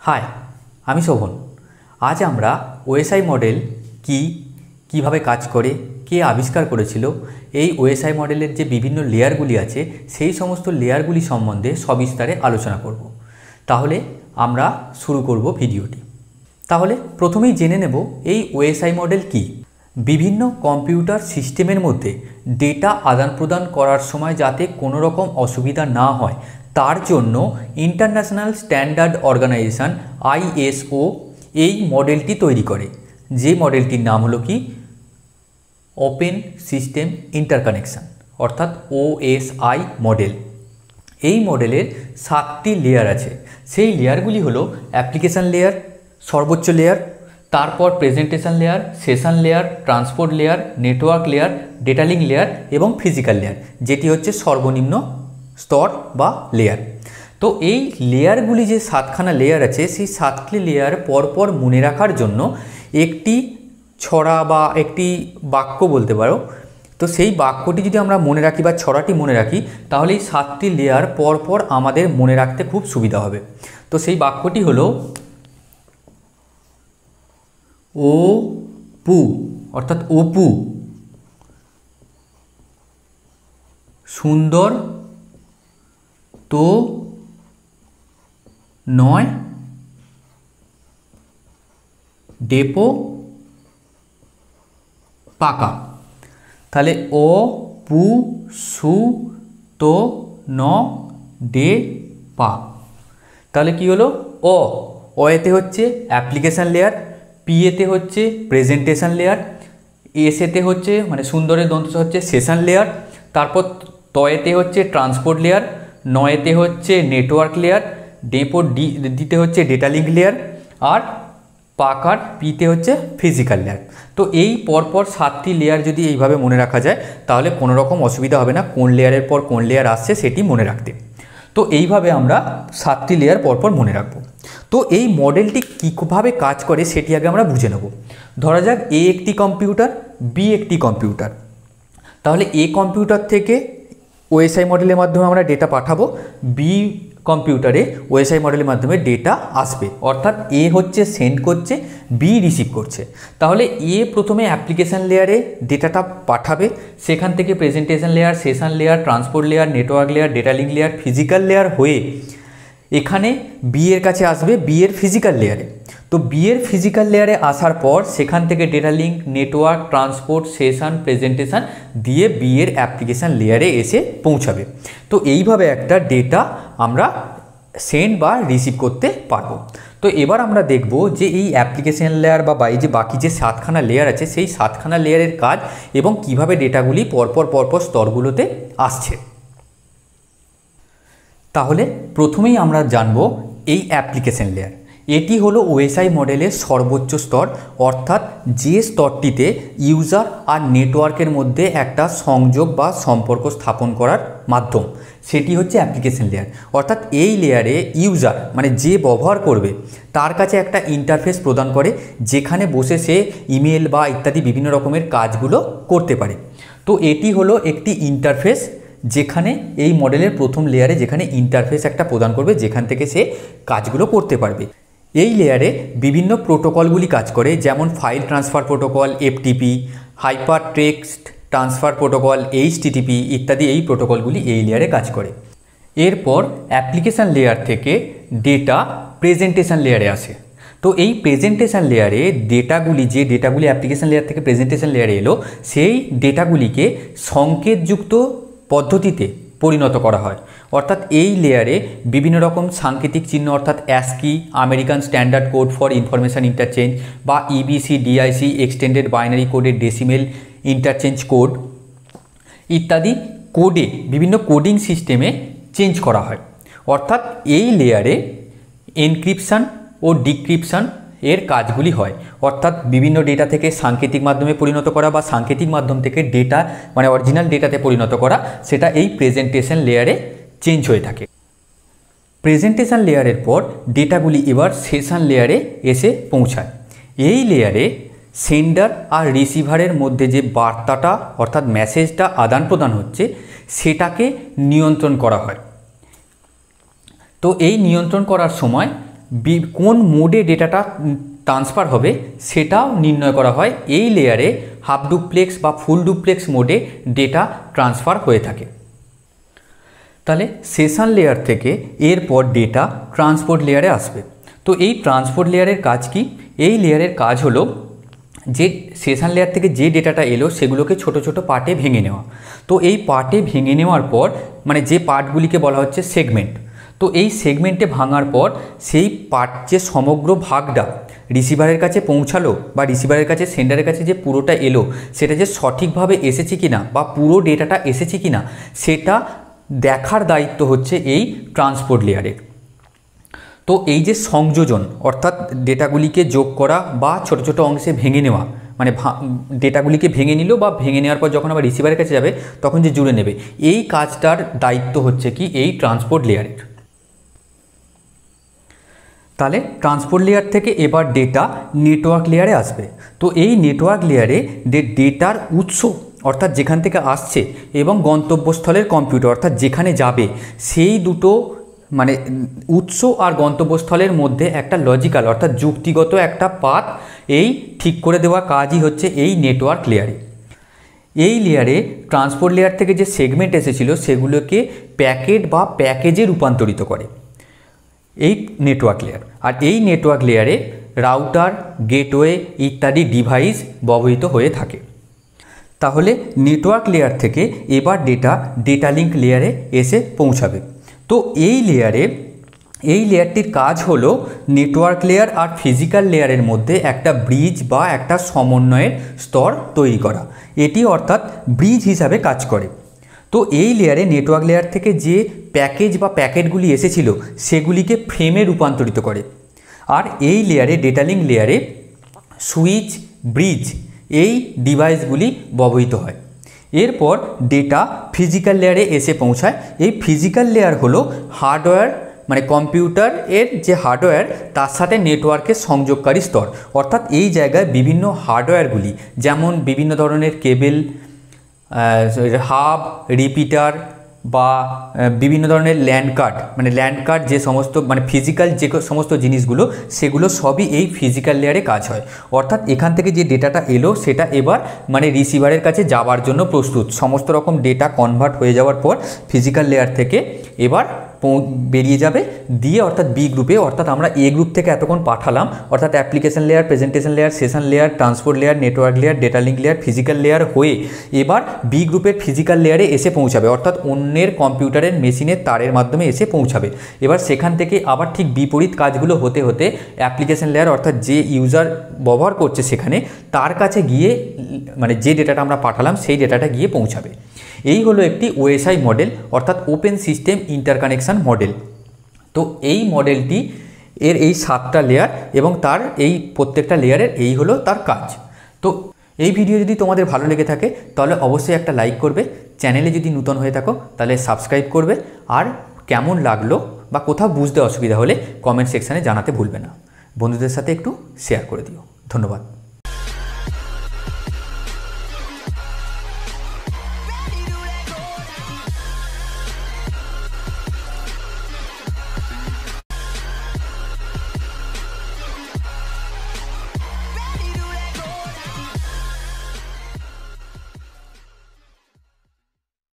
High, আমি শোভন। আজ আমরা ওএসআই মডেল কি, কিভাবে কাজ করে, কে আবিষ্কার করেছিল, এই ওএসআই মডেলের যে বিভিন্ন লেয়ারগুলি আছে সেই সমস্ত লেয়ারগুলি সম্বন্ধে সবিস্তারে আলোচনা করব। তাহলে আমরা শুরু করব ভিডিওটি। তাহলে প্রথমেই জেনে নেব এই ওএসআই মডেল কি। বিভিন্ন কম্পিউটার সিস্টেমের মধ্যে ডেটা আদান প্রদান করার সময় যাতে কোনো রকম অসুবিধা না হয় তার জন্য ইন্টারন্যাশনাল স্ট্যান্ডার্ড অর্গানাইজেশন আইএসও এই মডেলটি তৈরি করে, যে মডেলটির নাম হলো কি ওপেন সিস্টেম ইন্টারকানেকশন অর্থাৎ ওএসআই মডেল। এই মডেলের 7টি লেয়ার আছে। সেই লেয়ারগুলি হলো অ্যাপ্লিকেশান লেয়ার, সর্বোচ্চ লেয়ার, তারপর presentation layer, session layer, transport layer, network layer, data link layer এবং ফিজিক্যাল লেয়ার, যেটি হচ্ছে সর্বনিম্ন স্তর বা লেয়ার। তো এই লেয়ারগুলি যে 7খানা লেয়ার আছে সেই 7টি লেয়ার পরপর মনে রাখার জন্য একটি ছড়া বা একটি বাক্য বলতে পারো। তো সেই বাক্যটি যদি আমরা মনে রাখি বা ছড়াটি মনে রাখি তাহলে এই 7টি লেয়ার পরপর আমাদের মনে রাখতে খুব সুবিধা হবে। তো সেই বাক্যটি হলো অপু অর্থাৎ অপু সুন্দর তো নয়, ডেপো পাকা। তাহলে ও পু সু তো ন ডে পা। তাহলে কি হলো? ও এতে হচ্ছে অ্যাপ্লিকেশান লেয়ার, পি এতে হচ্ছে প্রেজেন্টেশন লেয়ার, এস এতে হচ্ছে মানে সুন্দরের দন্ত হচ্ছে সেশন লেয়ার, তারপর তয়েতে হচ্ছে ট্রান্সপোর্ট লেয়ার, নয়েতে হচ্ছে নেটওয়ার্ক লেয়ার, ডেপো দিতে হচ্ছে ডেটা লিঙ্ক লেয়ার, আর পাকার পিতে হচ্ছে ফিজিক্যাল লেয়ার। তো এই পরপর 7টি লেয়ার যদি এইভাবে মনে রাখা যায় তাহলে কোনো রকম অসুবিধা হবে না কোন লেয়ারের পর কোন লেয়ার আসছে সেটি মনে রাখতে। তো এইভাবে আমরা 7টি লেয়ার পরপর মনে রাখবো। তো এই মডেলটি কীভাবে কাজ করে সেটি আগে আমরা বুঝে নেব। ধরা যাক এ একটি কম্পিউটার, বি একটি কম্পিউটার। তাহলে এ কম্পিউটার থেকে ওএসআই মডেলের মাধ্যমে আমরা ডেটা পাঠাবো, বি কম্পিউটারে ওএসআই মডেলের মাধ্যমে ডেটা আসবে। অর্থাৎ এ হচ্ছে সেন্ড করছে, বি রিসিভ করছে। তাহলে এ প্রথমে অ্যাপ্লিকেশান লেয়ারে ডেটাটা পাঠাবে, সেখান থেকে presentation layer, session layer, transport layer, network layer, data link layer, physical layer হয়ে এখানে বি এর কাছে আসবে, বি এর ফিজিক্যাল লেয়ারে। তো বি এর ফিজিক্যাল লেয়ারে আসার পর সেখান থেকে data link, network, transport, session, presentation দিয়ে বি এর অ্যাপ্লিকেশান লেয়ারে এসে পৌঁছাবে। তো এইভাবে একটা ডেটা আমরা সেন্ড বা রিসিভ করতে পারবো। তো এবার আমরা দেখব যে এই অ্যাপ্লিকেশান লেয়ার বা যে বাকি যে 7খানা লেয়ার আছে সেই 7খানা লেয়ারের কাজ এবং কিভাবে ডেটাগুলি পরপর স্তরগুলোতে আসছে। তাহলে প্রথমেই আমরা জানব এই অ্যাপ্লিকেশান লেয়ার। এটি হলো ওএসআই মডেলের সর্বোচ্চ স্তর, অর্থাৎ যে স্তরটিতে ইউজার আর নেটওয়ার্কের মধ্যে একটা সংযোগ বা সম্পর্ক স্থাপন করার মাধ্যম, সেটি হচ্ছে অ্যাপ্লিকেশান লেয়ার। অর্থাৎ এই লেয়ারে ইউজার মানে যে ব্যবহার করবে তার কাছে একটা ইন্টারফেস প্রদান করে, যেখানে বসে সে ইমেল বা ইত্যাদি বিভিন্ন রকমের কাজগুলো করতে পারে। তো এটি হলো একটি ইন্টারফেস, যেখানে এই মডেলের প্রথম লেয়ারে যেখানে ইন্টারফেস একটা প্রদান করবে, যেখান থেকে সে কাজগুলো করতে পারবে। এই লেয়ারে বিভিন্ন প্রোটোকলগুলি কাজ করে, যেমন file transfer protocol, FTP, hyper text transfer protocol, HTTP ইত্যাদি এই প্রোটোকলগুলি এই লেয়ারে কাজ করে। এরপর অ্যাপ্লিকেশান লেয়ার থেকে ডেটা প্রেজেন্টেশন লেয়ারে আসে। তো এই প্রেজেন্টেশন লেয়ারে যে ডেটাগুলি অ্যাপ্লিকেশান লেয়ার থেকে প্রেজেন্টেশন লেয়ারে এলো সেই ডেটাগুলিকে সংকেতযুক্ত পদ্ধতিতে পরিণত করা হয়। অর্থাৎ এই লেয়ারে বিভিন্ন রকম সাংকেতিক চিহ্ন অর্থাৎ ASCII, American standard code for information interchange বা ইবিসি, ডিআইসি, এক্সটেন্ডেড বাইনারি কোডের ডেসিমেল ইন্টারচেঞ্জ কোড ইত্যাদি কোডে বিভিন্ন কোডিং সিস্টেমে চেঞ্জ করা হয়। অর্থাৎ এই লেয়ারে এনক্রিপশান ও ডিক্রিপশান এর কাজগুলি হয়। অর্থাৎ বিভিন্ন ডেটা থেকে সাংকেতিক মাধ্যমে পরিণত করা বা সাংকেতিক মাধ্যম থেকে ডেটা মানে অরিজিনাল ডেটাতে পরিণত করা, সেটা এই প্রেজেন্টেশন লেয়ারে চেঞ্জ হয়ে থাকে। প্রেজেন্টেশন লেয়ারের পর ডেটাগুলি এবার সেশন লেয়ারে এসে পৌঁছায়। এই লেয়ারে সেন্ডার আর রিসিভারের মধ্যে যে বার্তাটা অর্থাৎ মেসেজটা আদান প্রদান হচ্ছে সেটাকে নিয়ন্ত্রণ করা হয়। তো এই নিয়ন্ত্রণ করার সময় কোন মোডে ডেটাটা ট্রান্সফার হবে সেটাও নির্ণয় করা হয় এই লেয়ারে হাফ ডুপ্লেক্স বা ফুল ডুপ্লেক্স মোডে ডেটা ট্রান্সফার হয়ে থাকে। তাহলে সেশন লেয়ার থেকে এরপর ডেটা ট্রান্সপোর্ট লেয়ারে আসবে। তো এই ট্রান্সপোর্ট লেয়ারের কাজ কি? এই লেয়ারের কাজ হলো যে সেশন লেয়ার থেকে যে ডেটাটা এলো সেগুলোকে ছোট ছোট পার্টে ভেঙে নেওয়া। তো এই পার্টে ভেঙে নেওয়ার পর মানে যে পার্টগুলিকে বলা হচ্ছে সেগমেন্ট। তো এই সেগমেন্টে ভাঙার পর সেই পার্ট যে সমগ্র ভাগটা রিসিভারের কাছে পৌঁছালো বা রিসিভারের কাছে সেন্ডারের কাছে যে পুরোটা এলো সেটা যে সঠিকভাবে এসেছে কিনা বা পুরো ডেটাটা এসেছে কিনা সেটা দেখার দায়িত্ব হচ্ছে এই ট্রান্সপোর্ট লেয়ারের। তো এই যে সংযোজন অর্থাৎ ডেটাগুলিকে যোগ করা বা ছোট ছোট অংশে ভেঙে নেওয়া মানে ডেটাগুলিকে ভেঙে নিল বা ভেঙে নেওয়ার পর যখন আবার রিসিভারের কাছে যাবে তখন যে জুড়ে নেবে, এই কাজটার দায়িত্ব হচ্ছে কি এই ট্রান্সপোর্ট লেয়ারের। তাহলে ট্রান্সপোর্ট লেয়ার থেকে এবার ডেটা নেটওয়ার্ক লেয়ারে আসবে। তো এই নেটওয়ার্ক লেয়ারে ডেটার উৎস অর্থাৎ যেখান থেকে আসছে এবং গন্তব্যস্থলের কম্পিউটার অর্থাৎ যেখানে যাবে সেই দুটো মানে উৎস আর গন্তব্যস্থলের মধ্যে একটা লজিক্যাল অর্থাৎ যুক্তিগত একটা পাথ এই ঠিক করে দেওয়া কাজই হচ্ছে এই নেটওয়ার্ক লেয়ারে। এই লেয়ারে ট্রান্সপোর্ট লেয়ার থেকে যে সেগমেন্ট এসেছিল সেগুলোকে প্যাকেট বা প্যাকেজে রূপান্তরিত করে এই নেটওয়ার্ক লেয়ার। আর এই নেটওয়ার্ক লেয়ারে রাউটার, গেটওয়ে ইত্যাদি ডিভাইস ব্যবহৃত হয়ে থাকে। তাহলে নেটওয়ার্ক লেয়ার থেকে এবার ডেটা লিঙ্ক লেয়ারে এসে পৌঁছাবে। তো এই লেয়ারটির কাজ হলো নেটওয়ার্ক লেয়ার আর ফিজিক্যাল লেয়ারের মধ্যে একটা ব্রিজ বা একটা সমন্বয়ের স্তর তৈরি করা, এটি অর্থাৎ ব্রিজ হিসাবে কাজ করে। তো এই লেয়ারে নেটওয়ার্ক লেয়ার থেকে যে প্যাকেজ বা প্যাকেটগুলি এসেছিল সেগুলিকে ফ্রেমে রূপান্তরিত করে। আর এই লেয়ারে ডেটা লিঙ্ক লেয়ারে সুইচ, ব্রিজ এই ডিভাইসগুলি ব্যবহৃত হয়। এরপর ডেটা ফিজিক্যাল লেয়ারে এসে পৌঁছায়। এই ফিজিক্যাল লেয়ার হলো হার্ডওয়্যার মানে কম্পিউটার এর যে হার্ডওয়্যার তার সাথে নেটওয়ার্কের সংযোগকারী স্তর, অর্থাৎ এই জায়গায় বিভিন্ন হার্ডওয়্যারগুলি যেমন বিভিন্ন ধরনের কেবেল, হাব, রিপিটার বা বিভিন্ন ধরনের ল্যান্ড কার্ড যে সমস্ত মানে ফিজিক্যাল যে সমস্ত জিনিসগুলো সেগুলো সবই এই ফিজিক্যাল লেয়ারে কাজ হয়। অর্থাৎ এখান থেকে যে ডেটাটা এলো সেটা এবার মানে রিসিভারের কাছে যাওয়ার জন্য প্রস্তুত। সমস্ত রকম ডেটা কনভার্ট হয়ে যাওয়ার পর ফিজিক্যাল লেয়ার থেকে এবার বেরিয়ে যাবে দিয়ে অর্থাৎ বি গ্রুপে, অর্থাৎ আমরা এ গ্রুপ থেকে এতক্ষণ পাঠালাম অর্থাৎ application layer, presentation layer, session layer, transport layer, network layer, data link layer, physical layer হয়ে এবার বি গ্রুপের ফিজিক্যাল লেয়ারে এসে পৌঁছাবে অর্থাৎ অন্যের কম্পিউটারের মেশিনের তারের মাধ্যমে এসে পৌঁছাবে। এবার সেখান থেকে আবার ঠিক বিপরীত কাজগুলো হতে হতে অ্যাপ্লিকেশন লেয়ার অর্থাৎ যে ইউজার ব্যবহার করছে সেখানে তার কাছে গিয়ে মানে যে ডেটাটা আমরা পাঠালাম সেই ডেটাটা গিয়ে পৌঁছাবে। এই হলো একটি ওএসআই মডেল অর্থাৎ ওপেন সিস্টেম ইন্টারকানেকশন মডেল। তো এই মডেলটি এর এই 7টা লেয়ার এবং তার এই প্রত্যেকটা লেয়ারের এই হলো তার কাজ। তো এই ভিডিও যদি তোমাদের ভালো লেগে থাকে তাহলে অবশ্যই একটা লাইক করবে, চ্যানেলে যদি নতুন হয়ে থাকো তাহলে সাবস্ক্রাইব করবে, আর কেমন লাগলো বা কোথাও বুঝতে অসুবিধা হলে কমেন্ট সেকশানে জানাতে ভুলবে না। বন্ধুদের সাথে একটু শেয়ার করে দিও। ধন্যবাদ।